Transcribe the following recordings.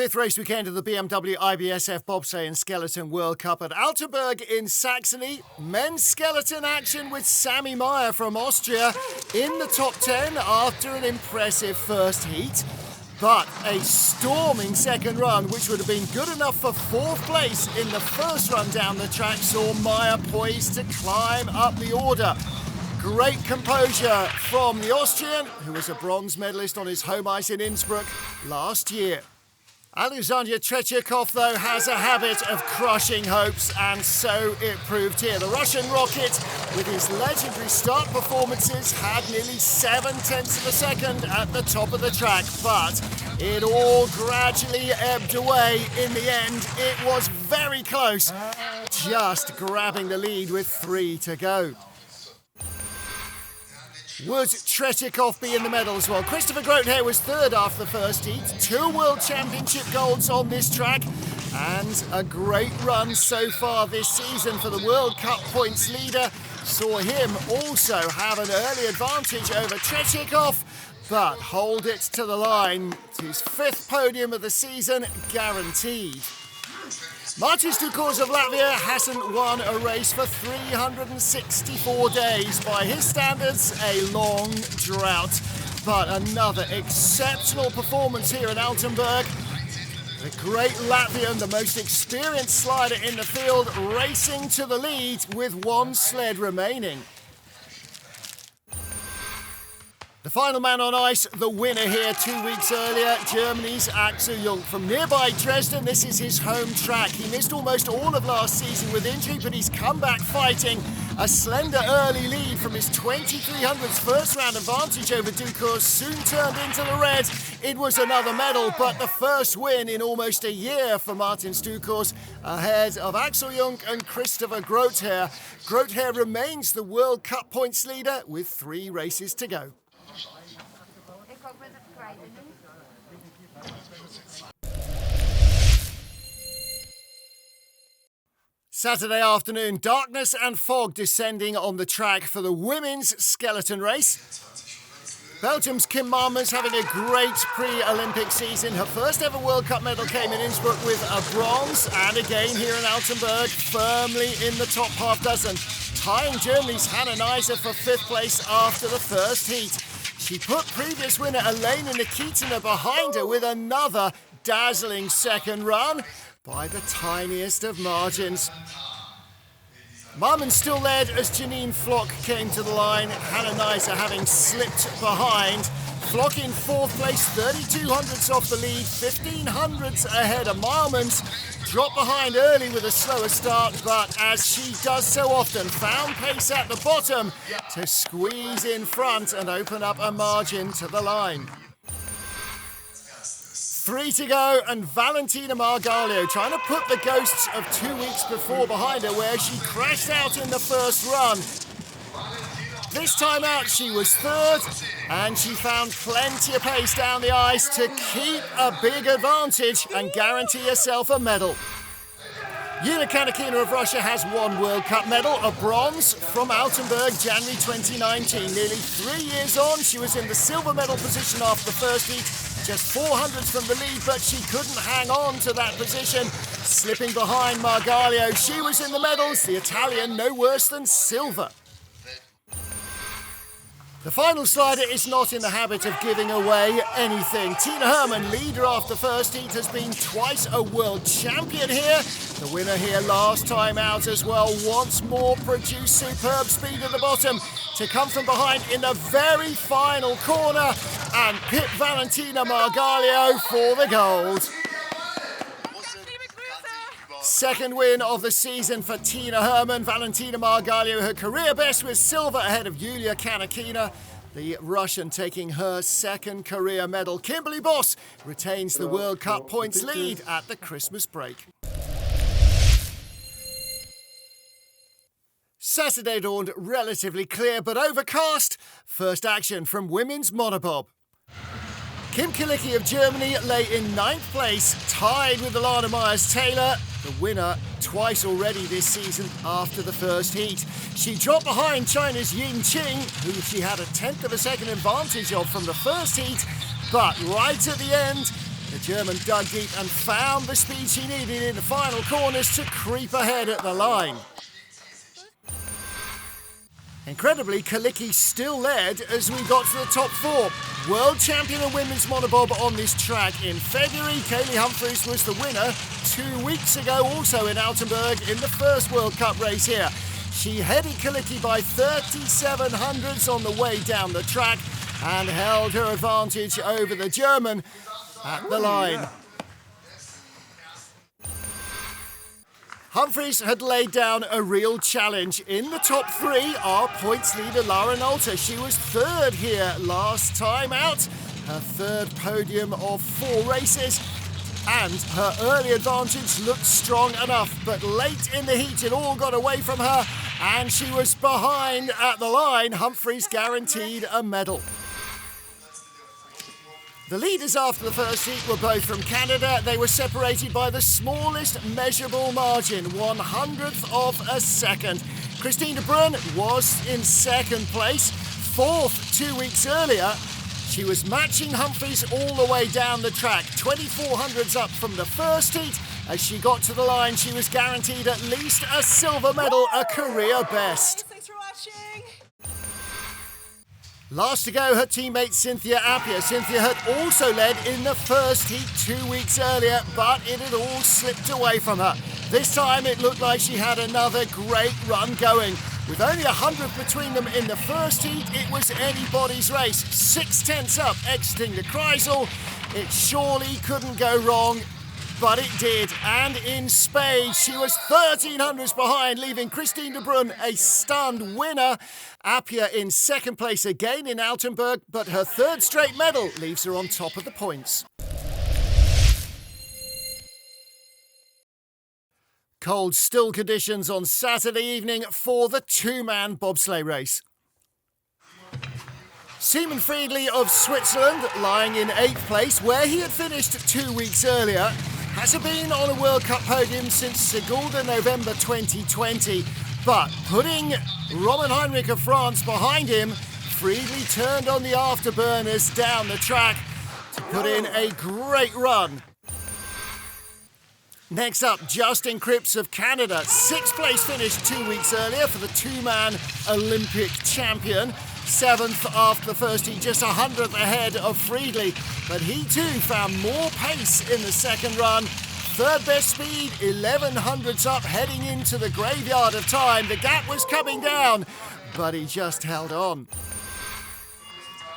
Fifth race weekend of the BMW IBSF Bobsleigh and Skeleton World Cup at Altenberg in Saxony. Men's skeleton action with Sammy Meyer from Austria in the top 10 after an impressive first heat. But a storming second run, which would have been good enough for fourth place in the first run down the track, saw Meyer poised to climb up the order. Great composure from the Austrian, who was a bronze medalist on his home ice in Innsbruck last year. Alexander Tretiakov, though, has a habit of crushing hopes, and so it proved here. The Russian rocket, with his legendary start performances, had nearly 0.7 of a second at the top of the track, but it all gradually ebbed away. In the end, it was very close, just grabbing the lead with 3 to go. Would Tretiakov be in the medals? Well, Christopher Groothair was third after the first heat. 2 World Championship golds on this track, and a great run so far this season for the World Cup points leader. Saw him also have an early advantage over Tretiakov, but hold it to the line. It's his 5th podium of the season, guaranteed. Martin Stukors of Latvia hasn't won a race for 364 days. By his standards, a long drought. But another exceptional performance here in Altenberg. The great Latvian, the most experienced slider in the field, racing to the lead with 1 sled remaining. The final man on ice, the winner here 2 weeks earlier, Germany's Axel Jung. From nearby Dresden, this is his home track. He missed almost all of last season with injury, but he's come back fighting. A slender early lead from his 2300's first round advantage over Stukors soon turned into the red. It was another medal, but the first win in almost a year for Martin Stukors, ahead of Axel Jung and Christopher Groothair. Groothair remains the World Cup points leader with 3 races to go. Saturday afternoon, darkness and fog descending on the track for the women's skeleton race. Belgium's Kim Marmans having a great pre-Olympic season. Her first ever World Cup medal came in Innsbruck with a bronze, and again here in Altenberg, firmly in the top half dozen, tying Germany's Hannah Neiser for 5th place after the first heat. She put previous winner Elena Nikitina behind her with another dazzling second run by the tiniest of margins. Marmans still led as Janine Flock came to the line, Hannah Neiser having slipped behind. Flock in 4th place, 3200ths off the lead, 1500ths ahead of Marmans. Dropped behind early with a slower start, but as she does so often, found pace at the bottom to squeeze in front and open up a margin to the line. 3 to go, and Valentina Margalio trying to put the ghosts of 2 weeks before behind her, where she crashed out in the first run. This time out she was 3rd, and she found plenty of pace down the ice to keep a big advantage and guarantee herself a medal. Yulia Kanakina of Russia has 1 World Cup medal, a bronze from Altenberg, January 2019. Nearly 3 years on, she was in the silver medal position after the first heat, just 400ths from the lead, but she couldn't hang on to that position, slipping behind Margalio. She was in the medals, the Italian no worse than silver. The final slider is not in the habit of giving away anything. Tina Hermann, leader after first heat, has been twice a world champion here. The winner here last time out as well. Once more produced superb speed at the bottom to come from behind in the very final corner and pit Valentina Margalio for the gold. Second win of the season for Tina Hermann. Valentina Margalio, her career best, with silver ahead of Yulia Kanakina. The Russian taking her 2nd career medal. Kimberly Boss retains the World Cup points lead at the Christmas break. Saturday dawned relatively clear but overcast. First action from women's monobob. Kim Kilicki of Germany lay in 9th place, tied with Alana Myers-Taylor, the winner twice already this season after the first heat. She dropped behind China's Yin Qing, who she had a 1/10 of a second advantage of from the first heat, but right at the end, The German dug deep and found the speed she needed in the final corners to creep ahead at the line. Incredibly, Kalicki still led as we got to the top four. World champion of women's monobob on this track in February. Kaylee Humphries was the winner 2 weeks ago, also in Altenberg in the first World Cup race here. She headed Kalicki by 37 hundredths on the way down the track and held her advantage over the German at the line. Humphries had laid down a real challenge. In the top three, our points leader Lara Nolter. She was third here last time out, her third podium of 4 races, and her early advantage looked strong enough, but late in the heat it all got away from her and she was behind at the line. Humphries guaranteed a medal. The leaders after the first heat were both from Canada. They were separated by the smallest measurable margin, 100th of a second. Christine de Bruyn was in second place, 4th 2 weeks earlier. She was matching Humphries all the way down the track, 24 hundredths up from the first heat. As she got to the line, she was guaranteed at least a silver medal, a career best. Thanks for watching. Last to go, her teammate Cynthia Appiah. Cynthia had also led in the first heat 2 weeks earlier, but it had all slipped away from her. This time it looked like she had another great run going. With only 100th between them in the first heat, it was anybody's race. 6/10 up exiting the Kreisel. It surely couldn't go wrong, but it did. And in spades, she was 13 hundredths behind, leaving Christine de Bruyn a stunned winner. Appiah in second place again in Altenberg, but her third straight medal leaves her on top of the points. Cold, still conditions on Saturday evening for the two-man bobsleigh race. Simon Friedli of Switzerland, lying in 8th place, where he had finished 2 weeks earlier, hasn't been on a World Cup podium since Sigulda November 2020. But putting Roman Heinrich of France behind him, Friedli turned on the afterburners down the track to put in a great run. Next up, Justin Cripps of Canada. 6th place finish 2 weeks earlier for the two-man Olympic champion. 7th after the first heat, just 100th ahead of Friedli. But he too found more pace in the second run. Third best speed, 11 hundredths up, heading into the graveyard of time. The gap was coming down, but he just held on.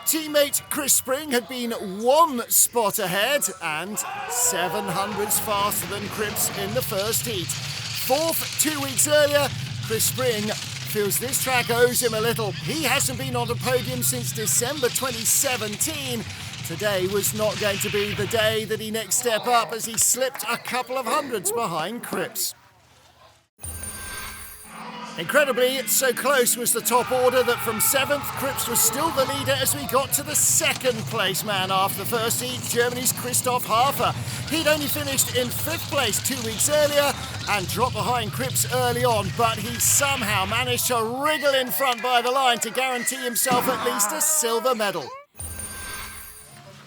Teammate Chris Spring had been 1 spot ahead and 7 hundredths faster than Cripps in the first heat. 4th 2 weeks earlier, Chris Spring feels this track owes him a little. He hasn't been on the podium since December 2017. Today was not going to be the day that he next step up as he slipped a couple of hundredths behind Cripps. Incredibly, so close was the top order that from 7th, Cripps was still the leader as we got to the second place man after the first heat, Germany's Christoph Hafer. He'd only finished in 5th place 2 weeks earlier and dropped behind Cripps early on, but he somehow managed to wriggle in front by the line to guarantee himself at least a silver medal.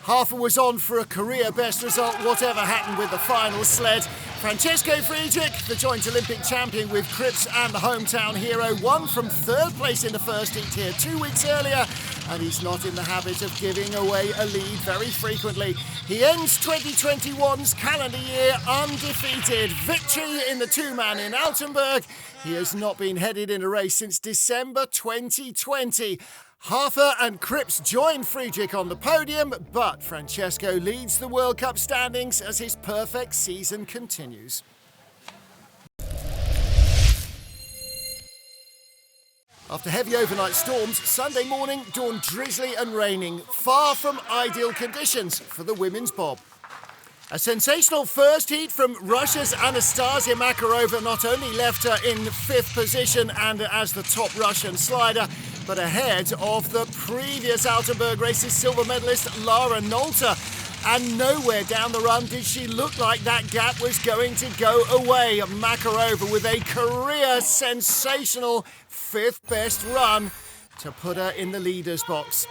Hafer was on for a career best result, whatever happened with the final sled. Francesco Friedrich, the joint Olympic champion with Cripps and the hometown hero, won from 3rd place in the first heat here 2 weeks earlier, and he's not in the habit of giving away a lead very frequently. He ends 2021's calendar year undefeated. Victory in the two-man in Altenberg. He has not been headed in a race since December 2020. Hafer and Cripps join Friedrich on the podium, but Francesco leads the World Cup standings as his perfect season continues. After heavy overnight storms, Sunday morning dawned drizzly and raining, far from ideal conditions for the women's bob. A sensational first heat from Russia's Anastasia Makarova not only left her in 5th position and as the top Russian slider, but ahead of the previous Altenberg race's silver medalist Lara Nolter. And nowhere down the run did she look like that gap was going to go away. Makarova with a career sensational 5th best run. to put her in the leader's box.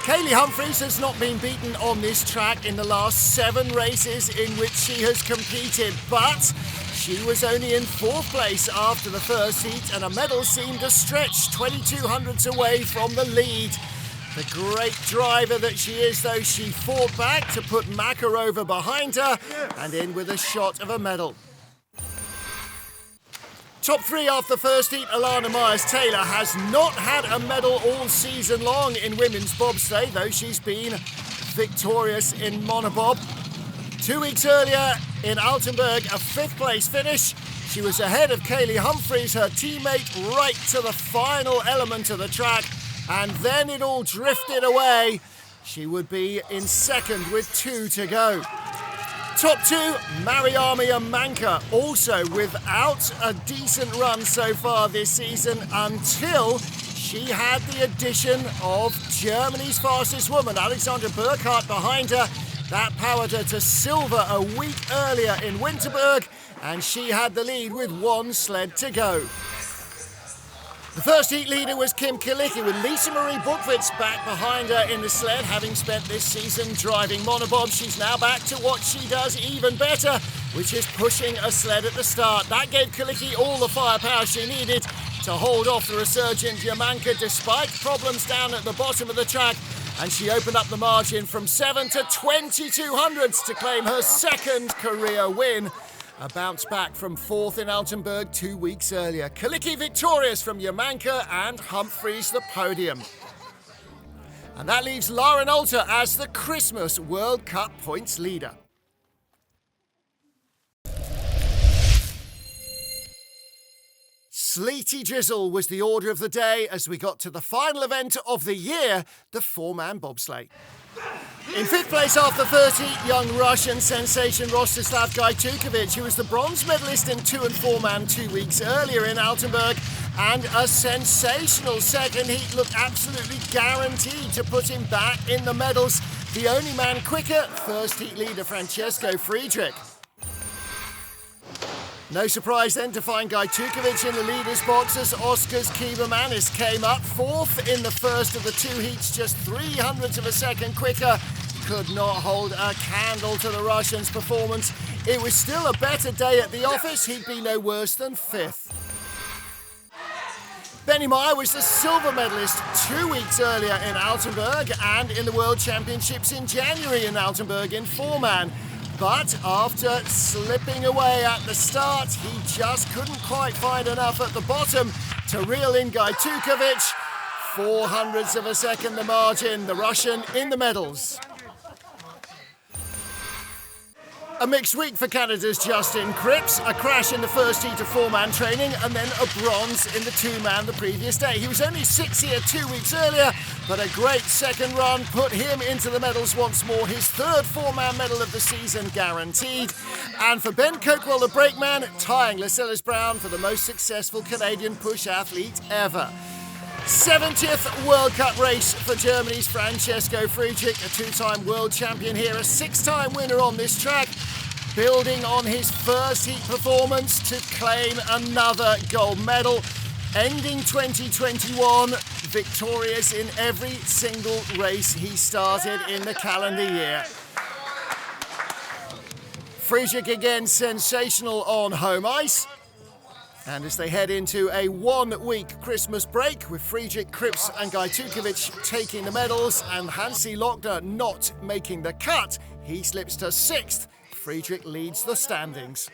Kaylee Humphries has not been beaten on this track in the last 7 races in which she has competed, but she was only in 4th place after the first heat, and a medal seemed a stretch 2200ths away from the lead. The great driver that she is, though, she fought back to put Makarova behind her and in with a shot of a medal. Top 3 after the first heat, Alana Myers-Taylor has not had a medal all season long in women's bobsleigh, though she's been victorious in monobob. 2 weeks earlier in Altenberg, a 5th place finish. She was ahead of Kaylee Humphries, her teammate, right to the final element of the track, and then it all drifted away. She would be in 2nd with 2 to go. Top 2, Mariama Yamanka, also without a decent run so far this season until she had the addition of Germany's fastest woman, Alexandra Burkhardt, behind her. That powered her to silver a week earlier in Winterberg, and she had the lead with 1 sled to go. The first heat leader was Kim Kalicki, with Lisa Marie Buchwitz back behind her in the sled. Having spent this season driving monobob, she's now back to what she does even better, which is pushing a sled at the start. That gave Kalicki all the firepower she needed to hold off the resurgent Yamanka despite problems down at the bottom of the track, and she opened up the margin from 7 to 2200ths to claim her 2nd career win. A bounce back from 4th in Altenberg 2 weeks earlier. Kalicki victorious from Yamanka, and Humphries the podium. And that leaves Lauren Alter as the Christmas World Cup points leader. Sleety drizzle was the order of the day as we got to the final event of the year, the 4-man bobsleigh. In 5th place after 30, young Russian sensation Rostislav Gajtukovic, who was the bronze medalist in 2 and 4-man 2 weeks earlier in Altenberg, and a sensational 2nd heat looked absolutely guaranteed to put him back in the medals. The only man quicker, first heat leader Francesco Friedrich. No surprise then to find Gajtukovic in the leader's box as Oskars Kiebermanis came up 4th in the first of the 2 heats, just 0.03 of a second quicker. Could not hold a candle to the Russian's performance. It was still a better day at the office. He'd be no worse than 5th. Benny Meyer was the silver medalist 2 weeks earlier in Altenberg and in the World Championships in January in Altenberg in 4-man. But after slipping away at the start, he just couldn't quite find enough at the bottom to reel in Gajtukovic. 0.04 of a second the margin, the Russian in the medals. A mixed week for Canada's Justin Cripps, a crash in the first heat of 4-man training and then a bronze in the 2-man the previous day. He was only 6th here 2 weeks earlier, but a great second run put him into the medals once more, his 3rd 4-man medal of the season guaranteed. And for Ben Coakwell, the brakeman, tying Lascelles Brown for the most successful Canadian push athlete ever. 70th World Cup race for Germany's Francesco Friedrich, a 2-time world champion here, a 6-time winner on this track, building on his first heat performance to claim another gold medal, ending 2021 victorious in every single race he started in the calendar year. Friedrich again sensational on home ice. And as they head into a 1-week Christmas break with Friedrich, Cripps and Gajtukovic taking the medals and Hansi Lochner not making the cut, he slips to 6th. Friedrich leads the standings.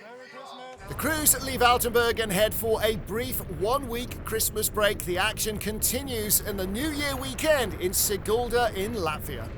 The crews leave Altenberg and head for a brief 1-week Christmas break. The action continues in the New Year weekend in Sigulda in Latvia.